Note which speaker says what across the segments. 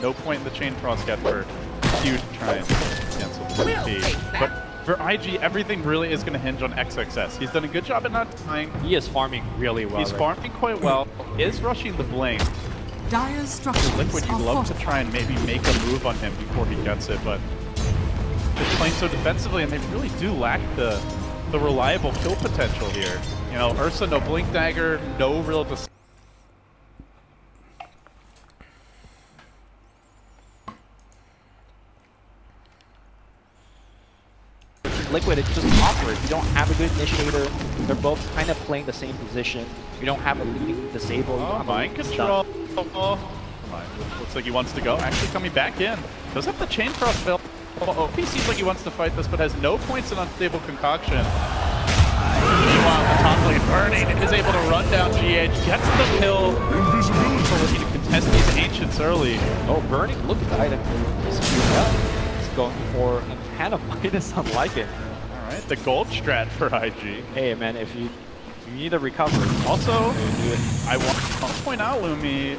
Speaker 1: No point in the Chain Frost yet for Q to try and cancel the TP. But for IG, everything really is going to hinge on XXS. He's done a good job at not dying.
Speaker 2: He is farming really well.
Speaker 1: He's farming quite well. Is rushing the Blink.
Speaker 3: Dire's structures
Speaker 1: Liquid, you'd love to try and maybe make a move on him before he gets it, but they're playing so defensively, and they really do lack the reliable kill potential here. You know, Ursa, no Blink Dagger, no real
Speaker 2: Liquid, it's just awkward. You don't have a good initiator. They're both kind of playing the same position. You don't have a leading disable.
Speaker 1: Oh, mind control. Looks like he wants to go. Actually coming back in. Does have the Chain Frost build. OP seems like he wants to fight this, but has no points in Unstable Concoction. Meanwhile, the top lane Burning is able to run down GH, gets the kill. So looking to contest these Ancients early.
Speaker 2: Oh, Burning, look at the item. He's going for a Hannah minus, unlike it.
Speaker 1: Alright, the gold strat for IG.
Speaker 2: Hey man, if you need a recovery.
Speaker 1: Also, I want to point out, Lumi,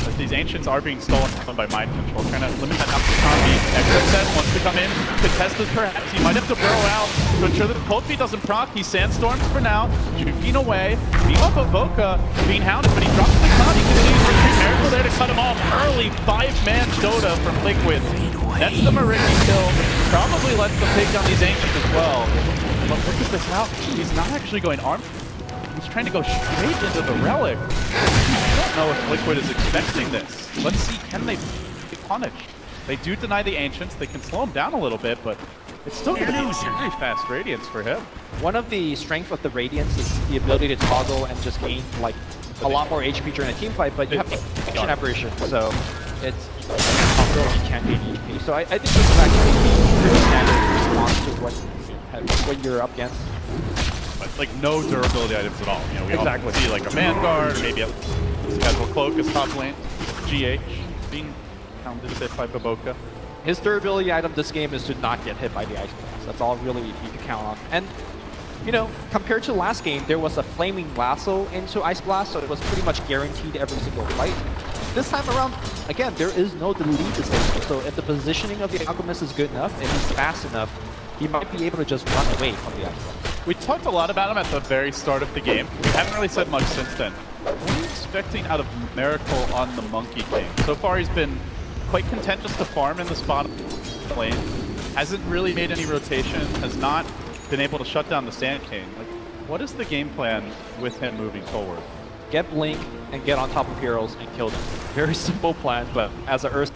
Speaker 1: that these Ancients are being stolen by mind control, trying to limit that opportunity. XXS wants to come in, contest this perhaps. He might have to burrow out to ensure that Cold Feet doesn't proc. He sandstorms for now, juking away. Meanwhile, Evoca being hounded, but he drops the cloud. He continues to retreat. Miracle there to cut him off. Early 5-man Dota from Liquid. That's the Mariki kill. Probably lets them take down these Ancients as well. But look at this out. He's not actually going armed. He's trying to go straight into the Relic. I don't know if Liquid is expecting this. Let's see, can they be punished? They do deny the Ancients. They can slow him down a little bit, but it's still going to be very fast Radiance for him.
Speaker 2: One of the strengths of the Radiance is the ability to toggle and just gain like a lot more HP during a team fight, but you have Action Apparition, so it's you can't gain HP. So I think this is actually a pretty standard response to what you're up against.
Speaker 1: Like no durability items at all. You know, we
Speaker 2: exactly
Speaker 1: see like a Vanguard, or maybe a Casual Cloak as top lane. GH being pounded a bit by Baboka.
Speaker 2: His durability item this game is to not get hit by the Ice Blast. That's all really you can count on. And you know, compared to last game, there was a Flaming Lasso into Ice Blast, so it was pretty much guaranteed every single fight. This time around, again, there is no delete disable, so if the positioning of the Alchemist is good enough and he's fast enough, he might be able to just run away from the Ice Blast.
Speaker 1: We talked a lot about him at the very start of the game. We haven't really said much since then. What are you expecting out of Miracle on the Monkey King? So far he's been quite content just to farm in the spot lane. Hasn't really made any rotation, has not been able to shut down the Sand King. Like, what is the game plan with him moving forward?
Speaker 2: Get Blink and get on top of heroes and kill them. Very simple plan, but as a Ursa,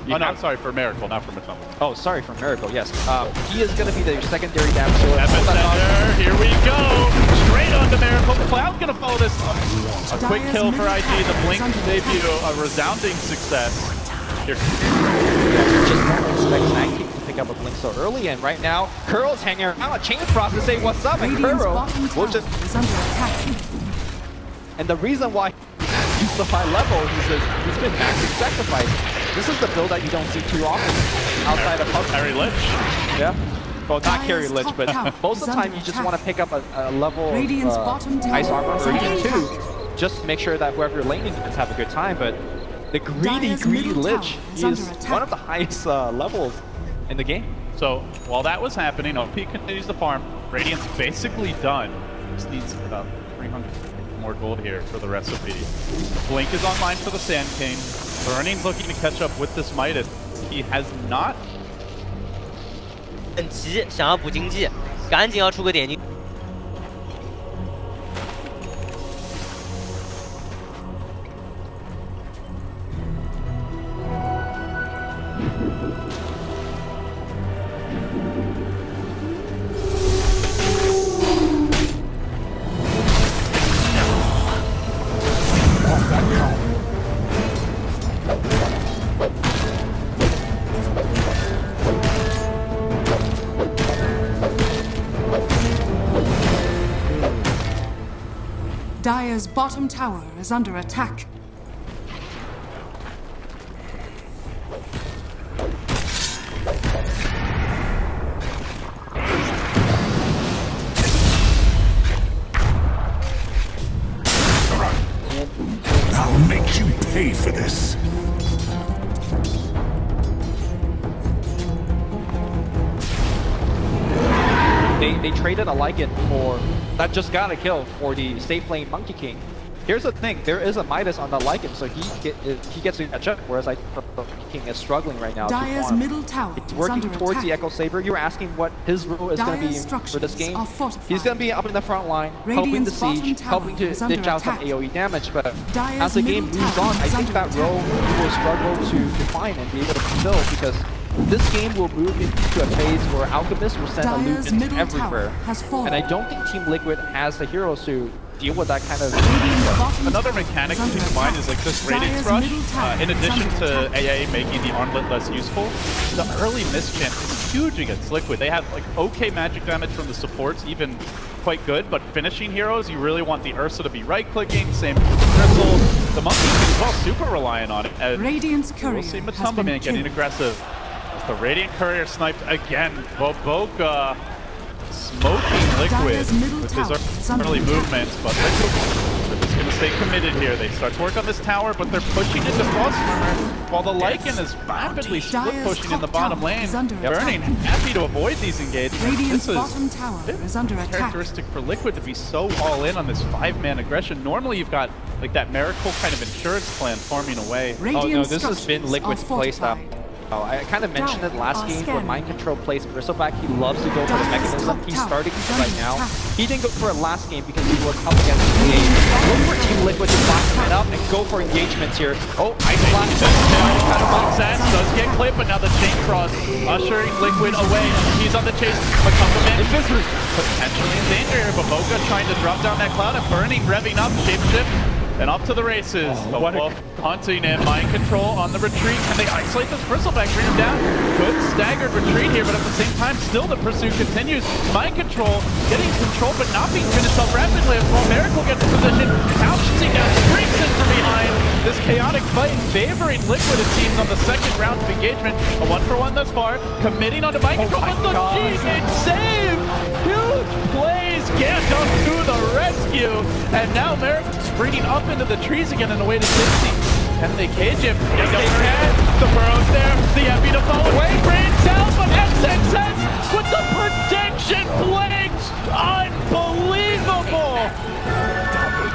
Speaker 1: oh no, sorry, for Miracle, not for Matoma.
Speaker 2: Oh, sorry, for Miracle, yes. He is going to be the secondary damage dealer.
Speaker 1: Epicenter, here we go! Straight onto Miracle. Cloud's going to follow this up. A quick kill for IG. The Blink debut, a resounding success. Here.
Speaker 2: Just don't expect Sand King to pick up a Blink so early, and right now, Kuro's hanging around. Chain Frost to say what's up, and Kuro will just... And the reason why he's so high level is that he's been maxing Sacrifice. This is the build that you don't see too often outside of PUBG.
Speaker 1: Carry Lich.
Speaker 2: Yeah. Well, not carry Lich, but most of the time you just want to pick up a level of Ice Armor or even 2. Just make sure that whoever you're laning against have a good time, but the greedy Lich is one of the highest levels in the game.
Speaker 1: So, while that was happening, OP continues to farm. Radiant's basically done. Just needs about 300 more gold here for the recipe. Blink is online for the Sand King. Burning's looking to catch up with this Midas. He has not.
Speaker 4: 很急，想要补经济，赶紧要出个点击。
Speaker 3: Dire's bottom tower is under attack.
Speaker 5: I'll make you pay for this.
Speaker 2: mean, they traded a Lycan for that just got a kill for the Safe Lane Monkey King. Here's the thing, there is a Midas on the Lycan, so he gets to catch up, whereas I think the Monkey King is struggling right now.
Speaker 3: Dire's middle tower
Speaker 2: it's
Speaker 3: is
Speaker 2: working
Speaker 3: under
Speaker 2: towards
Speaker 3: attack.
Speaker 2: the Echo Saber. You're asking what his role is going to be for this game. He's going to be up in the front line, helping the siege, helping to ditch out some AoE damage, but as the game moves on, I think that role he will struggle to define and be able to fulfill, because this game will move into a phase where Alchemist will send illusions everywhere. And I don't think Team Liquid has the heroes to deal with that kind of...
Speaker 1: Another mechanic to keep in mind is like this Radiance Rush, in addition to AA making the armlet less useful, the early mischance is huge against Liquid. They have like okay magic damage from the supports, even quite good, but finishing heroes, you really want the Ursa to be right-clicking, same Crystal. The Monkey is well super reliant on it. And
Speaker 3: Radiance Courier
Speaker 1: we'll see Matumba Man getting aggressive. As the Radiant Courier sniped again, Boboka smoking Liquid with his early movements, but Liquid is going to stay committed here. They start to work on this tower, but they're pushing into Frost Armor, while the Lycan is rapidly split pushing in the bottom lane. Burning happy to avoid these engagements.
Speaker 3: This is
Speaker 1: characteristic for Liquid to be so all in on this 5-man aggression. Normally you've got like that Miracle kind of insurance plan farming away.
Speaker 2: Oh no, this has been Liquid's playstyle. Oh, I kind of mentioned it last game where Mind Control plays Bristleback. He loves to go for the mechanism. He's starting to right now. He didn't go for it last game because he was up against the Look for Team Liquid to box it up and go for engagements here. Oh, Ice Blast kind of makes sense. Does get clipped, but now the Chain Cross ushering Liquid away. He's on the chase. Matumba potentially in danger here. Boboka trying to drop down that cloud and Burning revving up. Shapeshift. And off to the races. The Wolf hunting and Mind Control on the retreat. Can they isolate this Bristleback, bring him down? Good staggered retreat here, but at the same time, still the pursuit continues. Mind Control getting control, but not being finished up rapidly as well. Miracle gets in position, pouncing down, springs in from behind. This chaotic fight favoring Liquid, it seems, on the second round of engagement. A 1-for-1 thus far, committing onto Mind Control, but the G-Hit save! Huge plays, Gandalf to the rescue, and now Miracle springing up into the trees again and away to 60. Can they cage him? Yes, they can. The burrow's there. The Epi to follow away. Brains down, but XXS with the protection blades. Unbelievable.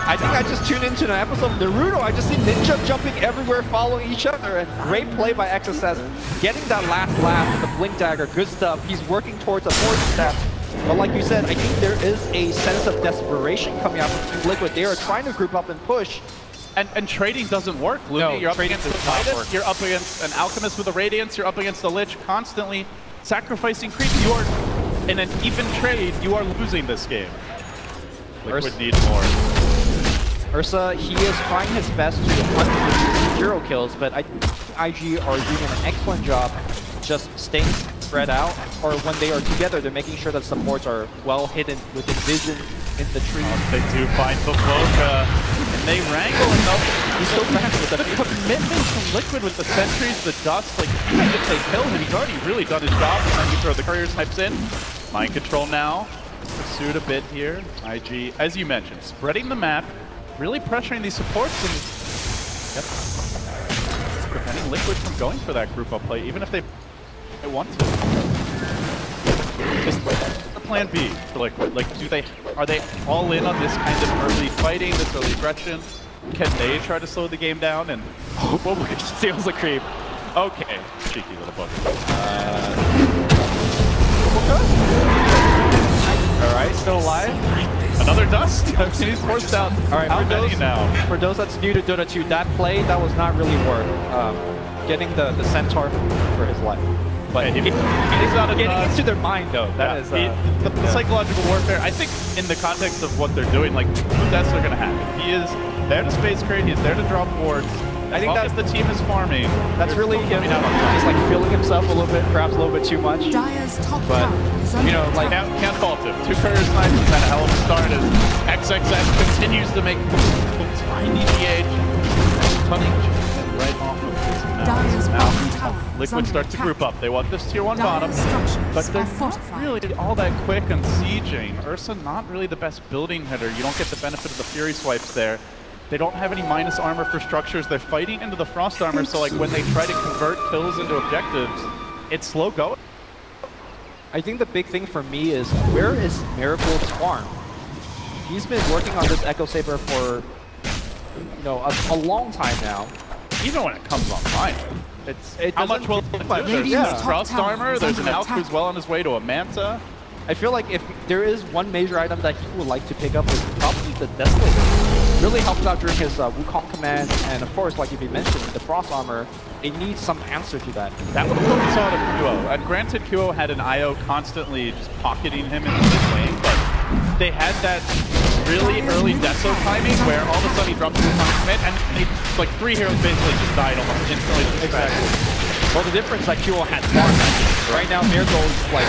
Speaker 2: I think I just tuned into an episode of Naruto. I just see Ninja jumping everywhere, following each other. And great play by XXS. Getting that last laugh with the Blink Dagger. Good stuff. He's working towards a 4th step. But like you said, I think there is a sense of desperation coming out from Team Liquid. They are trying to group up and push.
Speaker 1: And trading doesn't work, Lumi. No, you're up against the Midas, you're up against an Alchemist with a Radiance, you're up against the Lich, constantly sacrificing creep. You are, in an even trade, you are losing this game. Liquid need more.
Speaker 2: Ursa, he is trying his best to hunt 0 kills, but I think IG are doing an excellent job just staying spread out, or when they are together, they're making sure that supports are well hidden within vision in the trees.
Speaker 1: They do find Boboka, and they wrangle enough. He's so fast with the commitment from Liquid with the sentries, the dust. Like, even if they kill him, he's already really done his job. And then you throw the courier snipes in. Mind Control now. Pursued a bit here. IG, as you mentioned, spreading the map, really pressuring these supports, and preventing Liquid from going for that group up play, even if they want to. Is the plan B for Liquid? Like, are they all in on this kind of early fighting, this early aggression? Can they try to slow the game down? And oh, just steals the creep. Okay, cheeky little bug. All right, still alive. Another dust. He's forced out. All right,
Speaker 2: for those that's new to Dota 2, that play that was not really worth getting the centaur for his life. But he's not getting into their mind, though. That is
Speaker 1: the psychological warfare. I think in the context of what they're doing, like, that's not going to happen. He is there to space crate. He's there to drop wards. I think that's the team is farming.
Speaker 2: That's really him just like feeling himself a little bit, perhaps a little bit too much. But you know, like
Speaker 1: can't fault him. 2 courier snipes and then a hell of a start as XXX continues to make tiny DH, tunning right off of this. Now Liquid start to group up. They want this tier 1 bottom, but they're not really all that quick on sieging. Ursa not really the best building hitter. You don't get the benefit of the Fury swipes there. They don't have any minus armor for structures. They're fighting into the frost armor, so like when they try to convert kills into objectives, it's slow going.
Speaker 2: I think the big thing for me is, where is Miracle's farm? He's been working on this Echo Saber for, you know, a long time now.
Speaker 1: Even when it comes online. How much will it do? There's Trust Armor, there's an Alp who's well on his way to a Manta.
Speaker 2: I feel like if there is one major item that he would like to pick up, is probably the Desolator. Really helps out during his Wukong command, and of course, like you mentioned, the Frost Armor, it needs some answer to that.
Speaker 1: That would have focused on Kuo. And granted, Kuo had an IO constantly just pocketing him in this lane, but they had that really early Deso timing where all of a sudden he dropped his commit, and like 3 heroes basically just died almost instantly.
Speaker 2: Exactly. Well, the difference is that Kuo had farm. Right now, Miracle's like,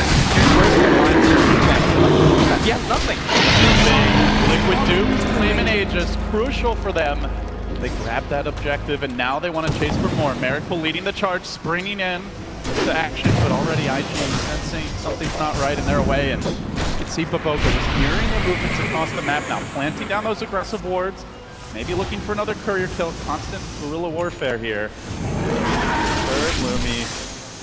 Speaker 2: he has nothing.
Speaker 1: Liquid Duke, Flame and Aegis, crucial for them. They grabbed that objective, and now they want to chase for more. Miracle leading the charge, springing in to action, but already IG sensing something's not right in their way, and you can see Baboka just mirroring the movements across the map now, planting down those aggressive wards, maybe looking for another courier kill. Constant guerrilla warfare here. Third Lumi.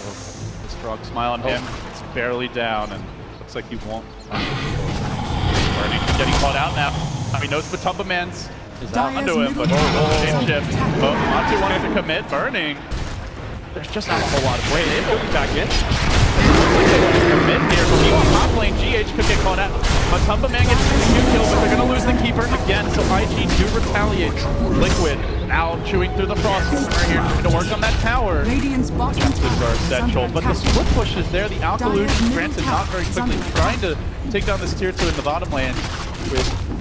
Speaker 1: Oh, this frog smile on him. It's barely down, and looks like he won't. Burning, getting caught out now. He knows Batumba Man's onto him, but change shift. But Monty wanted to commit. Burning. There's just not a whole lot of way. They moving back in. They want to commit here. But top lane, GH could get caught out. Batumba Man gets the Q kill, but they're going to lose the Keeper again. So IG do retaliate. Liquid now chewing through the Frost Armor here, trying to work on that tower.
Speaker 3: Radiant's bottom tower
Speaker 1: are
Speaker 3: is
Speaker 1: essential,
Speaker 3: under
Speaker 1: but the
Speaker 3: attack.
Speaker 1: split push is there. The Alkalusion,
Speaker 3: Dire's
Speaker 1: granted,
Speaker 3: middle
Speaker 1: not very
Speaker 3: tower
Speaker 1: quickly,
Speaker 3: is under
Speaker 1: trying to take down this tier 2 in the bottom lane.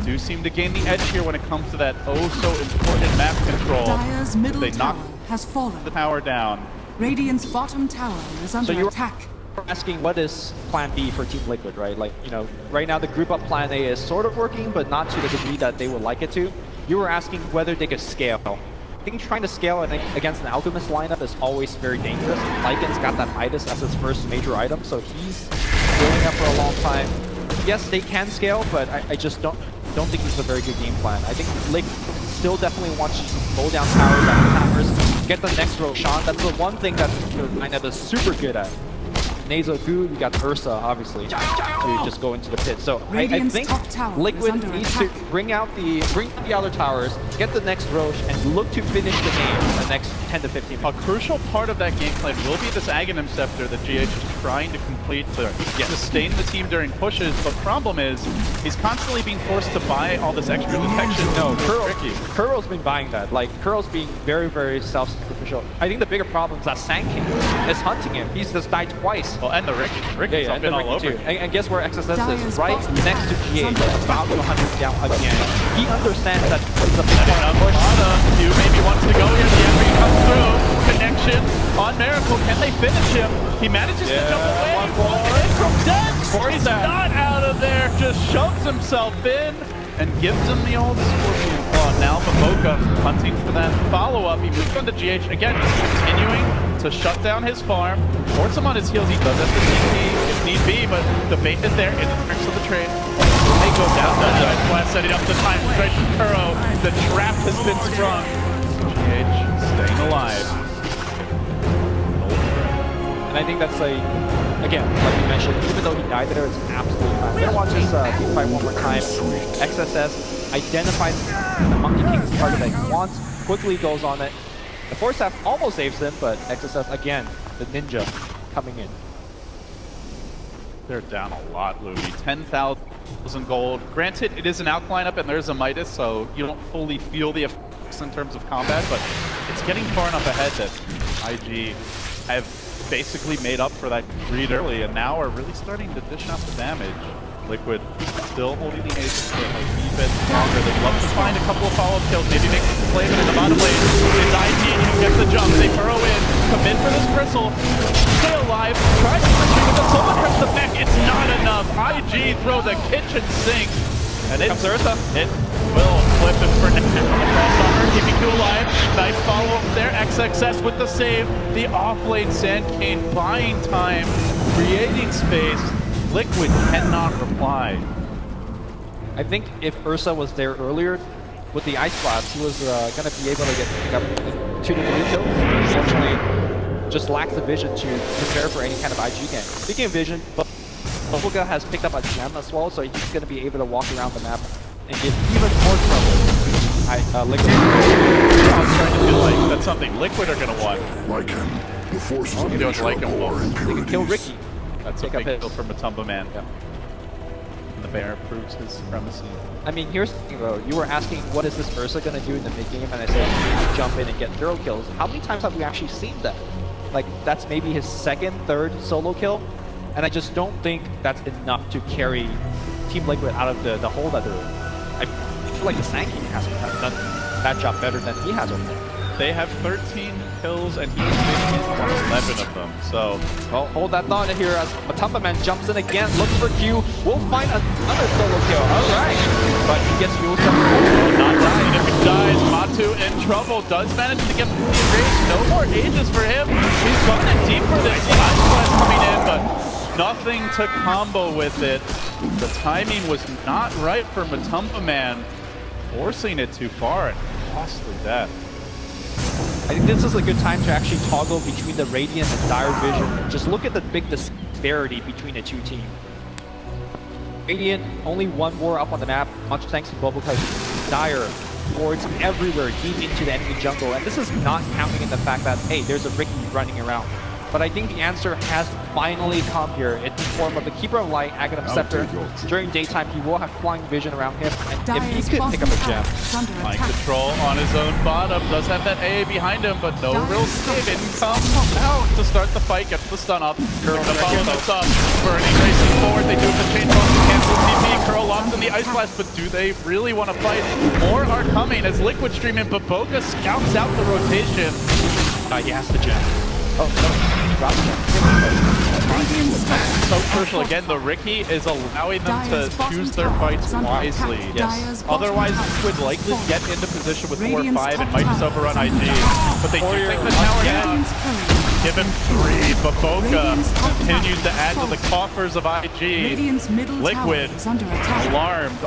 Speaker 1: Do seem to gain the edge here when it comes to that important map control.
Speaker 3: Dire's middle
Speaker 1: They knock
Speaker 3: tower has fallen.
Speaker 1: the tower down.
Speaker 3: Radiant's bottom tower is under attack.
Speaker 2: Asking what is plan B for Team Liquid, right? Like, you know, right now the group up plan A is sort of working, but not to the degree that they would like it to. You were asking whether they could scale. I think trying to scale against an Alchemist lineup is always very dangerous. Lycan's got that Midas as his first major item, so he's building up for a long time. Yes, they can scale, but I just don't think it's a very good game plan. I think Liquid still definitely wants to slow down towers after towers, get the next Roshan. That's the one thing that the lineup is super good at. Nazo Good, we got Ursa, obviously, to just go into the pit. So I think Liquid needs to bring out the other towers, get the next Roche, and look to finish the game in the next 10 to 15 minutes.
Speaker 1: A crucial part of that game plan will be this Aghanim Scepter that GH is trying to complete to sustain the team during pushes, but problem is, he's constantly being forced to buy all this extra detection.
Speaker 2: No, Kuro's been buying that. Like, Kuro's being very, very self-sacrificial. I think the bigger problem is that Sand King is hunting him. He's just died twice.
Speaker 1: Well, and the Ricky's
Speaker 2: and
Speaker 1: been all over.
Speaker 2: And guess where XSS is? Right next to GH, about to hunt him down again. He understands that it's a big push.
Speaker 1: You maybe wants to go here. The Emry comes through. Connection on Miracle. Can they finish him? He manages to jump away. From dead. He's not out of there. Just shoves himself in and gives him the old Scorpion Claw. Now Baboka hunting for that follow-up. He moves on to GH. Again, continuing to shut down his farm. Force him on his heels. He does have the TP if need be, but the bait is there in the tricks of the trade. They go down the Giant Blast, setting up the time straight from Kuro. The trap has been sprung. GH staying alive.
Speaker 2: And I think that's again, like you mentioned, even though he died there, it's absolutely fine. We're gonna watch this team fight one more time. XSS identifies the Monkey King's target that he wants, quickly goes on it. The Force Staff almost saves him, but XSS, again, the ninja coming in.
Speaker 1: They're down a lot, Louis. 10,000 gold. Granted, it is an Alk lineup and there's a Midas, so you don't fully feel the effects in terms of combat, but it's getting far enough ahead that IG have basically made up for that greed early, and now are really starting to dish out the damage. Liquid still holding the ace for a wee bit longer. They'd love to find a couple of follow-up kills, maybe make some play, but in the bottom lane, it's IG who gets the jump. They burrow in, commit for this crystal, stay alive, try to retreat, but the solar trips the back. It's not enough. IG throw the kitchen sink, and it will flip him for now. The Frost Armor keeping you alive. Nice follow-up there. XXS with the save. The off-lane Sand King buying time, creating space. Liquid cannot reply.
Speaker 2: I think if Ursa was there earlier with the Ice Blast, he was going to be able to pick up 2 to 3 kills. Unfortunately, just lacks the vision to prepare for any kind of IG game. Speaking of vision, but Bobuka has picked up a gem as well, so he's going to be able to walk around the map and give even more trouble. Liquid.
Speaker 1: I was trying to feel like that's something Liquid are going to want.
Speaker 5: Like him, the forces of
Speaker 1: doing
Speaker 5: nature
Speaker 1: like him,
Speaker 5: abhor
Speaker 2: They can
Speaker 5: impurities.
Speaker 2: kill Ricky.
Speaker 1: That's a
Speaker 2: Take up
Speaker 1: big
Speaker 2: hits.
Speaker 1: kill for Matumba Man.
Speaker 2: Yeah.
Speaker 1: And the Bear proves his supremacy.
Speaker 2: I mean, here's the thing though. You were asking what is this Ursa going to do in the mid game, and I said jump in and get 0 kills. How many times have we actually seen that? Like, that's maybe his second, third solo kill, and I just don't think that's enough to carry Team Liquid out of the hole that they're in. I feel like the Sankey has done that job better than he has over there.
Speaker 1: They have 13 kills and he's won 11 of them, so...
Speaker 2: Well, hold that thought here as Matumba Man jumps in again, looks for Q. We'll find another solo kill. Alright. But he gets Yule
Speaker 1: Not dying. If he dies, Matu in trouble. Does manage to get the enraged. No more ages for him. He's going in deep for this. Ice Blast coming in, but nothing to combo with it. The timing was not right for Matumba Man, forcing it too far and costly death.
Speaker 2: I think this is a good time to actually toggle between the Radiant and Dire Vision. Just look at the big disparity between the two teams. Radiant, only one war up on the map, much thanks to Bobuka. Dire, wards everywhere, deep into the enemy jungle. And this is not counting in the fact that, hey, there's a Ricky running around. But I think the answer has finally come here in the form of the Keeper of Light, Aghanim Scepter. During daytime, he will have flying vision around him, and if he could pick up a gem.
Speaker 1: Mind control on his own bottom, does have that AA behind him, but no real save. In comes out to start the fight, gets the stun up. Curl to follow this up. Burning racing forward, they do the chain ball to cancel TP. Curl locks in the Ice Blast, but do they really want to fight? More are coming as Liquid Stream and Baboka scouts out the rotation.
Speaker 2: He has the gem. Oh, no.
Speaker 1: So crucial again, the Ricky is allowing them to choose their fights wisely.
Speaker 2: Yes.
Speaker 1: Otherwise, would likely get into position with 4 or 5 and might just overrun IG. But they do take the tower down. Give him 3. Baboka continues to add to the coffers of IG. Liquid, alarmed,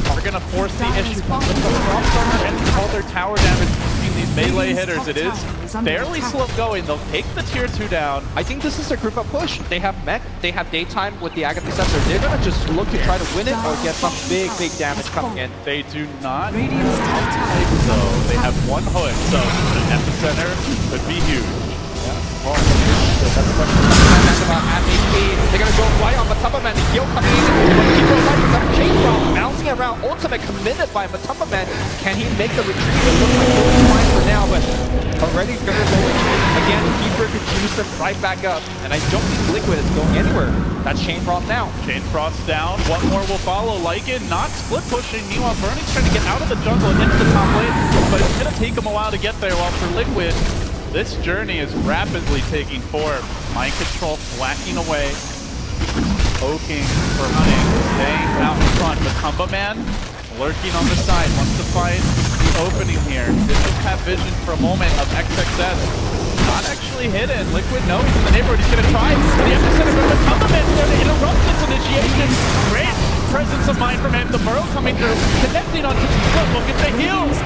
Speaker 1: are going to force the issue with the Froststormer and all their tower damage between these melee hitters. It is fairly slow going. They'll take the tier 2 down.
Speaker 2: I think this is a group up push. They have mech, they have daytime with the Aghanim Scepter. They're going to just look to try to win it or get some big damage coming in.
Speaker 1: They do not so they have 1 hood, so the epicenter could be huge.
Speaker 2: Well, that's a question about MVP. They're gonna go right on Matumba Man. The heal coming in. Keeper of Light with that chain bomb bouncing around. Ultimate committed by Matumba Man. Can he make the retreat? It looks like he's fine for now, but already gonna go in. Again, Keeper could juice him right back up. And I don't think Liquid is going anywhere. That's Chain Frost down.
Speaker 1: Chain Frost down. 1 more will follow. Lycan not split pushing. Meanwhile, Burning's trying to get out of the jungle and into the top lane, but it's gonna take him a while to get there. While for Liquid, this journey is rapidly taking form. Mind control flacking away. Poking for hunting. Staying out in front. Matumba Man lurking on the side. Wants to find the opening here. Didn't have vision for a moment of XXS. Not actually hidden. Liquid knows in the neighborhood. He's going to try. The epicenter from Matumba Man there to interrupt this initiation. Great presence of mind from him. The burrow coming through. Connecting onto the foot. Look at the heals.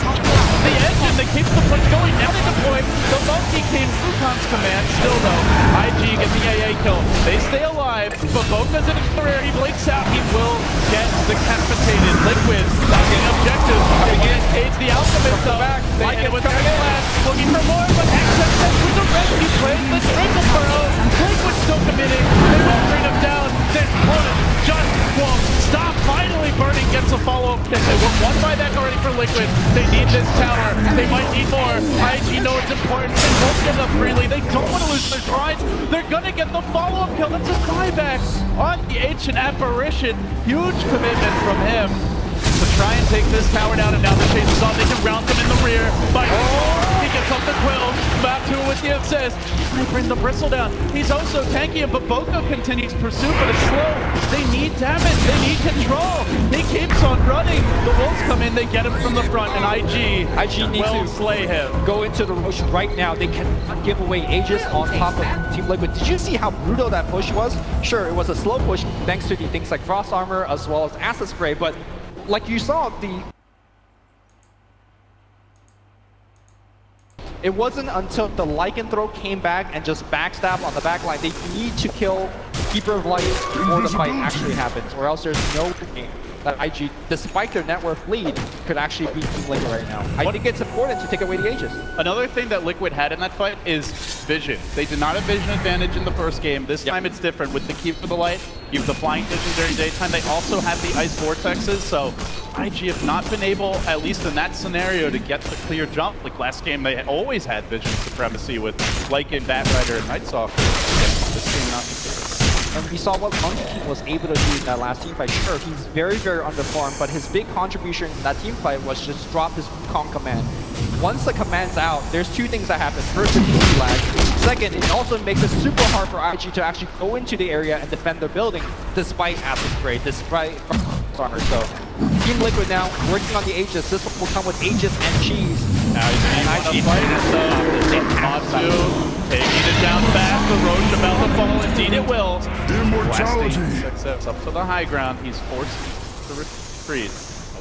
Speaker 1: The engine that keeps the push going. Now they deploy. The monkey came through Khan's command. Still though, IG gets the AA kill. They stay alive. Baboka's in his career. He blinks out. He will get decapitated. Liquid getting objectives. Coming in. Cage the Alchemist though. Like it with Blast. Looking for more, but XXS with the red. He plays the triple burrow. Liquid still committing. They won't bring him down. Their opponent just won't stop. Finally, Burning gets a follow-up kick. They were won by that already for Liquid. They need this tower. They might need more. IG know it's important. They won't give up freely. They don't want to lose their tries. They're going to get the follow-up kill. That's a buyback on the Ancient Apparition. Huge commitment from him to try and take this tower down, and now the chase is on. They can round him in the rear. But he gets up the quill. Matu with the assist. They bring the bristle down. He's also tanky, and Baboka continues pursuit, but it's slow. They need damage. They need control. He keeps on running. The wolves come in. They get him from the front, and IG
Speaker 2: needs to
Speaker 1: slay him.
Speaker 2: Go into the rush right now. They cannot give away Aegis on top of Team Liquid. Did you see how brutal that push was? Sure, it was a slow push thanks to the things like Frost Armor as well as Acid Spray, but like you saw, It wasn't until the Lycanthrope came back and just backstab on the back line. They need to kill Keeper of Light before the fight actually happens, or else there's no game that IG, despite their net worth lead, could actually beat Team Liquid right now. I think it's important to take away the Aegis.
Speaker 1: Another thing that Liquid had in that fight is vision. They did not have vision advantage in the first game. This time it's different. With the Keep for the Light, you have the flying vision during daytime. They also have the ice vortexes, so IG have not been able, at least in that scenario, to get the clear jump. Like last game, they always had vision supremacy with Lycan, Batrider, and Nightstalker. This game not the case.
Speaker 2: And we saw what Monkey King was able to do in that last team fight. Sure, he's very, very underfarmed, but his big contribution in that team fight was just drop his Wukong command. Once the command's out, there's two things that happen. First, it's easy lag. Second, it also makes it super hard for IG to actually go into the area and defend their building, despite Acid Spray, despite armor. So, Team Liquid now working on the Aegis. This will come with Aegis and Cheese.
Speaker 1: Now he's being fight, so Matsu taking it down fast. The Roche about to fall. Indeed it will.
Speaker 5: Immortality.
Speaker 1: Success up to the high ground. He's forced to retreat.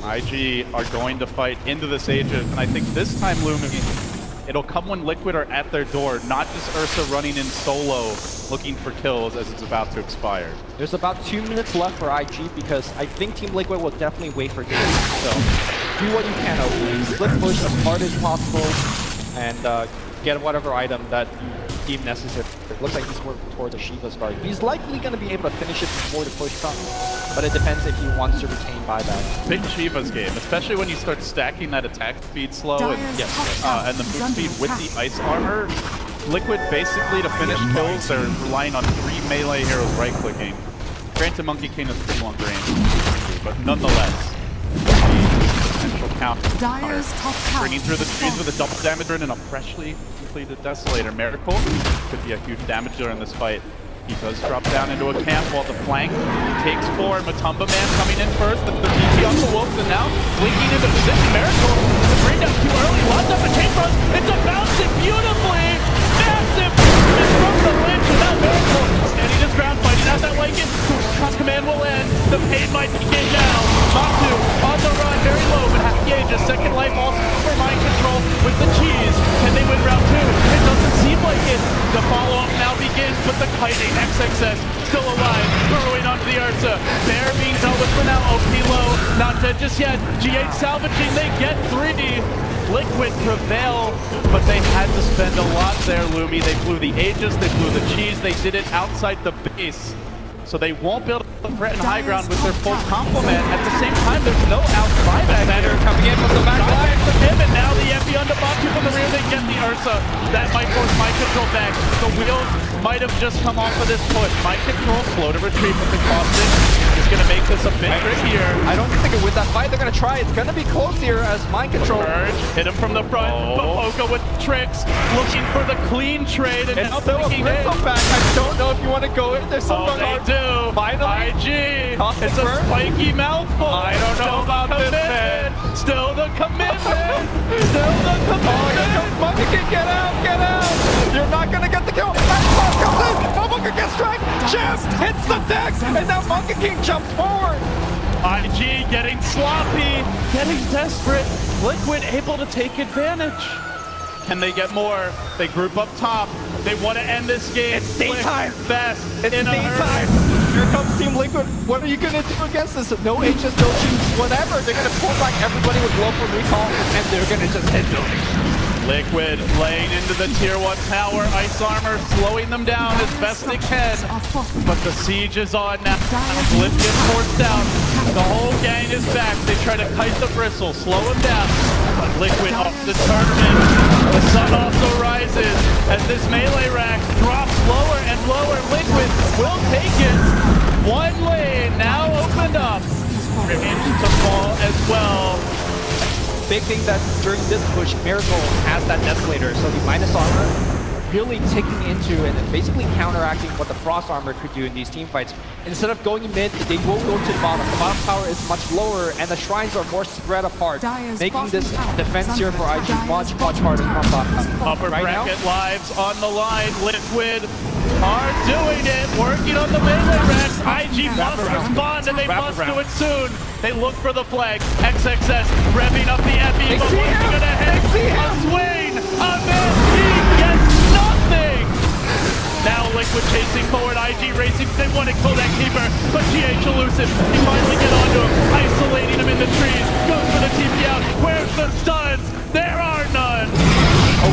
Speaker 1: IG are going to fight into this Aegis, and I think this time, Lumi, it'll come when Liquid are at their door, not just Ursa running in solo looking for kills as it's about to expire.
Speaker 2: There's about 2 minutes left for IG because I think Team Liquid will definitely wait for games. So do what you can, OP. Slip push as hard as possible and get whatever item that you deem necessary. It looks like he's working towards a Shiva's guard. He's likely going to be able to finish it before the push comes, but it depends if he wants to retain buyback.
Speaker 1: Big Shiva's game, especially when you start stacking that attack speed slow and the move speed with the ice armor. Liquid basically to finish kills, they're relying on 3 melee heroes right-clicking. Granted, Monkey King is pretty long range, but nonetheless, potential counter. Bringing through the trees with a double damage and a freshly completed Desolator. Miracle could be a huge damage during this fight. He does drop down into a camp while the flank takes forward. Matumba Man coming in first, the DP on the Wolves, and now blinking into position. Miracle, the bring down too early, lots up the chain front. It's a bouncing beautifully. Massive from the Lynch, and now Miracle standing his ground, fighting out that Lycan. Cross command will end. The pain might begin now. Matsu on the run, very low, but half Aegis. Second life also for mind control with the cheese. Can they win round 2? It doesn't seem like it. The follow-up now begins, but the kiting XXS still alive, burrowing onto the Ursa. Bear being dealt with for now. OP low, not dead just yet. G8 salvaging, they get 3. Liquid prevail, but they had to spend a lot there, Lumi. They flew the Aegis, they flew the cheese, they did it outside the base. So they won't be able to threaten high ground with their full complement. At the same time, there's no outside back coming in from the back line from him, and now the FB on the Batu from the rear, they get the Ursa. That might force mind control back. The wheels might have just come off of this push. Mind control, slow to retreat, but the costing is going to make this a bit trickier.
Speaker 2: I don't think they can win that fight. They're going to try. It's going to be close here as mind control.
Speaker 1: Urge, hit him from the front. Oka with tricks, looking for the clean trade, and now
Speaker 2: still a Bristle back. I don't know if you want to go in. There's some
Speaker 1: they do. Finally, IG. It's a spiky mouthful. I don't know about this, man. Still the commitment. Still the commitment.
Speaker 2: Monkey King, get out, get out. You're not going to get the kill. Nightclub comes in. Monkey gets strike. Jam hits the deck, and now Monkey King jumps forward.
Speaker 1: IG getting sloppy, getting desperate. Liquid able to take advantage. Can they get more? They group up top. They want to end this game.
Speaker 2: It's daytime.
Speaker 1: Fast.
Speaker 2: It's daytime. Here comes Team Liquid. What are you going to do against this? No H's, no G's, whatever. They're going to pull back everybody with local recall, and they're going to just hit buildings.
Speaker 1: Liquid laying into the tier 1 tower. Ice armor slowing them down as best they can. But the siege is on now. Blip gets forced out. The whole gang is back. They try to kite the bristle, slow him down. But Liquid off the tournament. The sun also rises as this melee rack drops lower and lower. Liquid will take it. One lane now opened up. Range to fall as well.
Speaker 2: Big thing that during this push, Miracle has that Desolator, so the minus armor really ticking into and basically counteracting what the Frost armor could do in these team fights. Instead of going mid, they will go to the bottom. The bottom tower is much lower, and the shrines are more spread apart, making this defense here for IG much harder to come back.
Speaker 1: Upper bracket lives on the line. Liquid are doing it, working on the melee Rex. IG must respond, and they must do it soon. They look for the flag. XXS revving up the Epi, but what's he gonna hit? A Swain, a miss, he gets nothing! Now Liquid chasing forward, IG racing, they want to kill that keeper, but GH elusive. He finally get onto him, isolating him in the trees, goes for the TP out. Where's the stuns? There are none!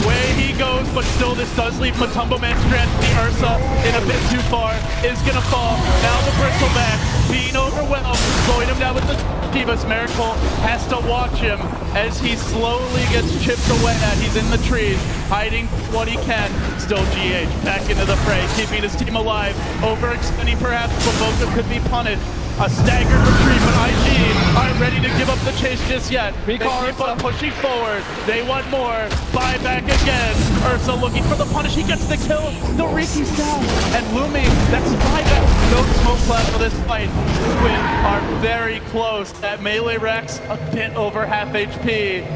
Speaker 1: Away he goes, but still this does leave Matumbo Man stranded. The Ursa, in a bit too far, is gonna fall. Now the Bristleback, being overwhelmed, slowing him down with the Divas. Miracle has to watch him as he slowly gets chipped away at. He's in the trees, hiding what he can. Still GH, back into the fray, keeping his team alive. Overextending perhaps, but Boca could be punished. A staggered retreat, but IG aren't ready to give up the chase just yet. They keep on pushing forward. They want more. Buyback again. Ursa looking for the punish. He gets the kill. The Riki's down. And Lumi, that's buyback. No smoke left for this fight. Liquid are very close. That melee Rex, a bit over half HP.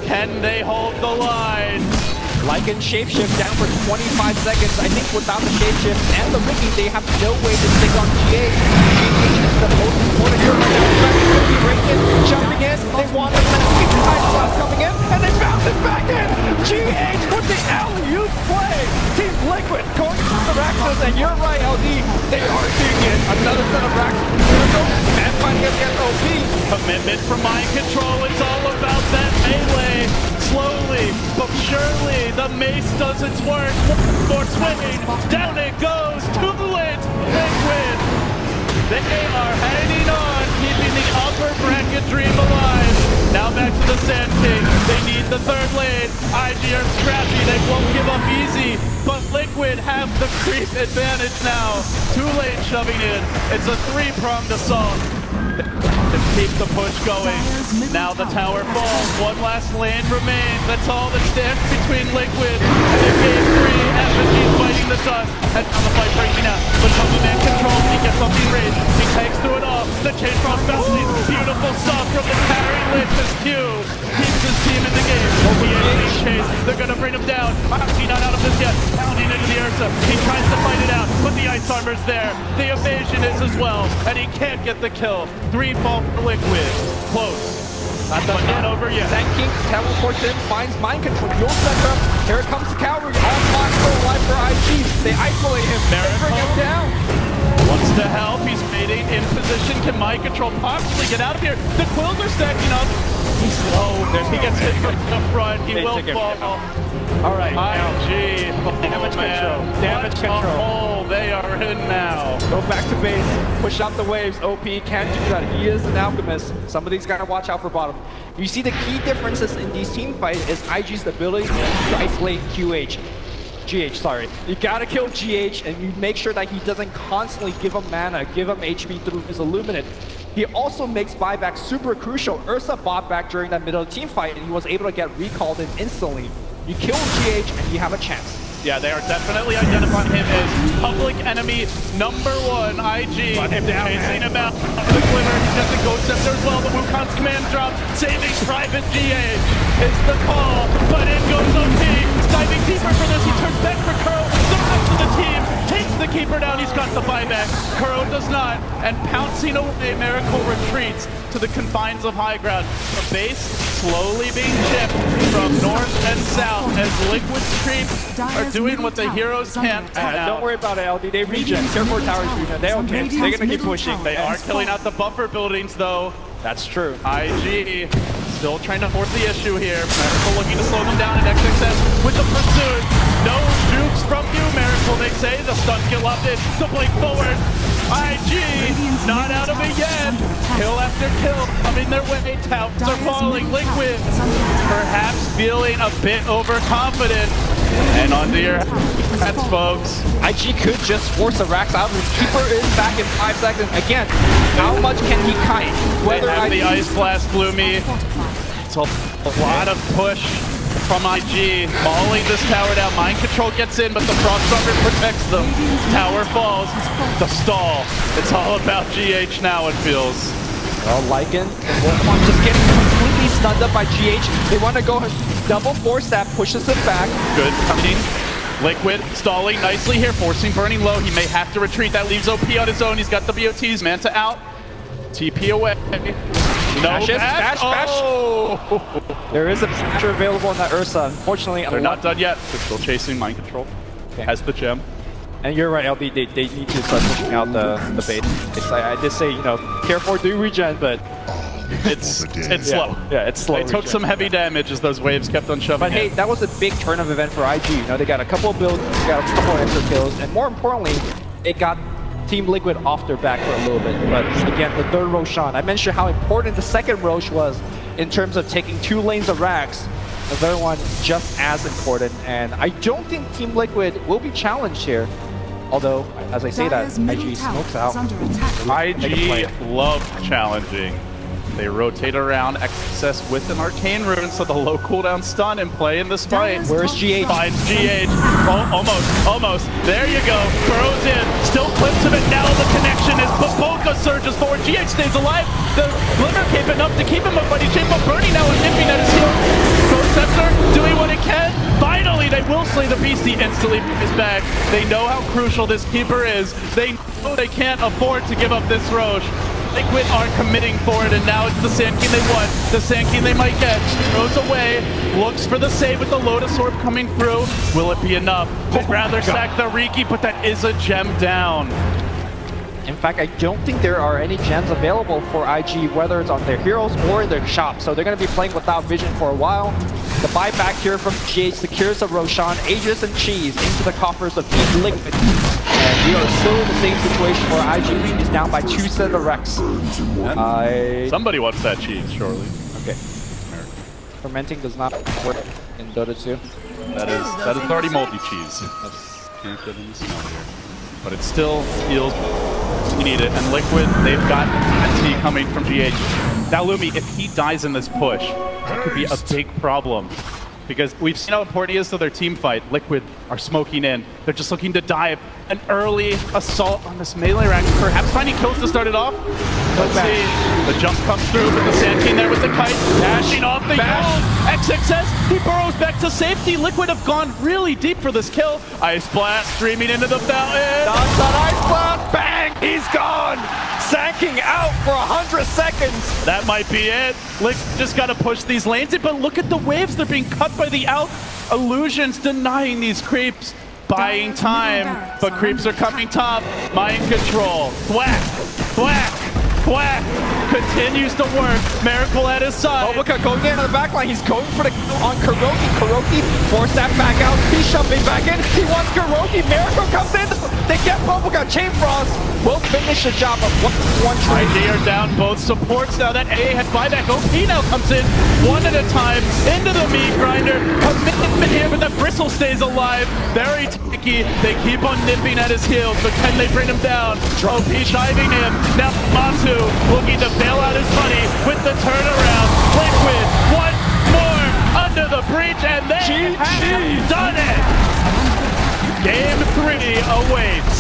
Speaker 1: Can they hold the line?
Speaker 2: Lycan shapeshift down for 25 seconds. I think without the shapeshift and the Riki, they have no way to stick on GH. GH is the most important hero right now. Riki breaking, jumping in. They want the Ice coming in, and they bounce it back in. GH with the alley-oop play. Team Liquid going for the Raxus, and you're right, LD. They are doing it. Another set of Raxus and fighting against OP.
Speaker 1: Commitment from Mind Control. It's all about that melee. Slowly but surely, the mace does its work. One more swing, down it goes, too late, Liquid. They are hanging on, keeping the upper bracket dream alive. Now back to the Sand King, they need the third lane. IG are scrappy, they won't give up easy, but Liquid have the creep advantage now. Too late shoving in, it's a three-pronged assault. To keep the push going. Now the tower falls. One last lane remains. That's all that stands between Liquid and in game 3. FSG's fighting the dust. And now the fight breaking out. But Tumble Man controls. He gets on the race. He takes through it all. The chain frost bouncing. Beautiful stuff from the carry Lich as Q. Keeps his team in the game. OPH chase. They're gonna bring him down. Actually not out of this yet. Pounding into the Ursa. He tries to fight it out, but the ice armor's there. The evasion is as well. And he can't get the kill. 3 fall for Liquid. Close. Not done over yet.
Speaker 2: Sand King teleports in, finds Mind Control. You'll set up. Here comes the cavalry. All Mind Control life for IG. They isolate him. They bring him down.
Speaker 1: Wants to help. He's waiting in position. Can Mind Control possibly get out of here? The Quills are stacking up. He's slow. He gets hit right up front. He will fall.
Speaker 2: All right.
Speaker 1: IG.
Speaker 2: Damage control. Damage control.
Speaker 1: Oh, they are in now.
Speaker 2: Go back to base. Push out the waves. OP can't do that. He is an alchemist. Somebody's got to watch out for bottom. You see the key differences in these team fights is IG's ability to isolate GH, sorry. You gotta kill GH and you make sure that he doesn't constantly give him mana, give him HP through his Illuminate. He also makes buyback super crucial. Ursa bought back during that middle team fight and he was able to get recalled in instantly. You kill GH and you have a chance.
Speaker 1: Yeah, they are definitely identifying him as public enemy #1. IG chasing him out. The Glimmer, he's got the Ghost Scepter as well. The Wukong's command drop, saving Private GH is the call, but in goes OP. Diving deeper for this, he turns back for Kuro. The rest of the team takes the keeper down. He's got the buyback. Kuro does not, and pouncing away, Miracle retreats to the confines of high ground. The base slowly being chipped from north and south as Liquid's creeps are doing what the heroes can't.
Speaker 2: Don't worry about it, LD. They regen. Careful towers regen. They're okay. They're gonna keep pushing.
Speaker 1: They are killing out the buffer buildings though.
Speaker 2: That's true.
Speaker 1: IG still trying to force the issue here. Miracle looking to slow them down in XXS with the pursuit. No jukes from you, Miracle, they say. The stuns get locked in. The blink forward. IG not out of it yet. Kill after kill coming their way. Towers are falling. Liquid perhaps feeling a bit overconfident. And onto your heads, folks.
Speaker 2: IG could just force a Rax out. His keeper is back in 5 seconds. Again, how much can he kite?
Speaker 1: Whether they have the Ice Blast, Gloomy. It's a lot of push from IG. Mauling this tower down. Mind Control gets in, but the Froststalker protects them. Tower falls. The stall. It's all about GH now, it feels.
Speaker 2: Well, Lycan and Wolfmon just getting completely stunned up by GH. They want to go double force that, pushes him back.
Speaker 1: Good cutting. Liquid stalling nicely here, forcing Burning low. He may have to retreat. That leaves OP on his own. He's got the BOTs. Manta out. TP away. No bash. Oh!
Speaker 2: There is a feature available in that Ursa. Unfortunately,
Speaker 1: they're not done yet. They're still chasing mind control. Okay. Has the gem.
Speaker 2: And you're right, LB. They need to start pushing out the bait. I did say, you know, careful, do regen, but
Speaker 1: it's slow.
Speaker 2: Yeah, it's slow.
Speaker 1: They took some heavy damage as those waves kept on shoving.
Speaker 2: But hey, that was a big turn of event for IG. You know, they got a couple of builds, they got a couple of extra kills, and more importantly, it got Team Liquid off their back for a little bit. But again, the third Roshan. I mentioned how important the second Rosh was in terms of taking 2 lanes of Rax. The third one just as important, and I don't think Team Liquid will be challenged here. Although, as I say that, IG smokes out.
Speaker 1: IG love challenging. They rotate around, excess with an arcane rune, so the low cooldown stun and play in this fight.
Speaker 2: Where's GH?
Speaker 1: Finds GH. Oh, almost. There you go. Throws in. Still clips him, and now the connection is Boca surges forward. GH stays alive. The Glimmer Cape enough to keep him up, but he's shape up Bernie now and nipping at his heels. Ghost Scepter doing what it can. Finally, they will slay the beast. He instantly is back. They know how crucial this keeper is. They know they can't afford to give up this Roche. Liquid aren't committing for it, and now it's the Sand King they want. The Sand King they might get. Throws away. Looks for the save with the Lotus Orb coming through. Will it be enough? They'd rather sack the Riki, but that is a gem down.
Speaker 2: In fact, I don't think there are any gems available for IG, whether it's on their heroes or in their shop. So they're going to be playing without vision for a while. The buyback here from GH secures of Roshan, Aegis, and Cheese into the coffers of Team Liquid. And we are still in the same situation where IG is down by 2 sets of Rex.
Speaker 1: Somebody wants that cheese, surely.
Speaker 2: Okay. Fermenting does not work in Dota 2.
Speaker 1: That is already moldy cheese. Can't get in the smell here. But it still feels you need it. And Liquid, they've got anti coming from GH. Now Lumi, if he dies in this push, that could be a big problem. Because we've seen how important he is to their team fight. Liquid are smoking in. They're just looking to dive. An early assault on this melee rack, perhaps finding kills to start it off. Let's see. The jump comes through with the Sand King there with the kite. Dashing off the ult. XXS, he burrows back to safety. Liquid have gone really deep for this kill. Ice Blast streaming into the fountain.
Speaker 2: Dots on Ice Blast, bang, he's gone. Sanking out for 100 seconds.
Speaker 1: That might be it. Liquid just got to push these lanes in, but look at the waves. They're being cut by the out. Illusions denying these creeps. Buying time, but creeps are coming top. Mind control. Thwack, thwack, thwack. Continues to work. Miracle at his side.
Speaker 2: Boca going into the back line. He's going for the kill on Kuroki. Kuroki forced that back out. He's jumping back in. He wants Kuroki. Miracle comes in. They get Boca. Chain Frost will finish the job of one trade.
Speaker 1: ID are down both supports now. That AA has buyback. OP now comes in one at a time into the meat grinder. Commitment here, but the Bristle stays alive. Very ticky. They keep on nipping at his heels, but can they bring him down? OP diving him. Now Matu looking to bail out his money with the turnaround. Liquid once more under the breach, and they have done it. Game 3 awaits.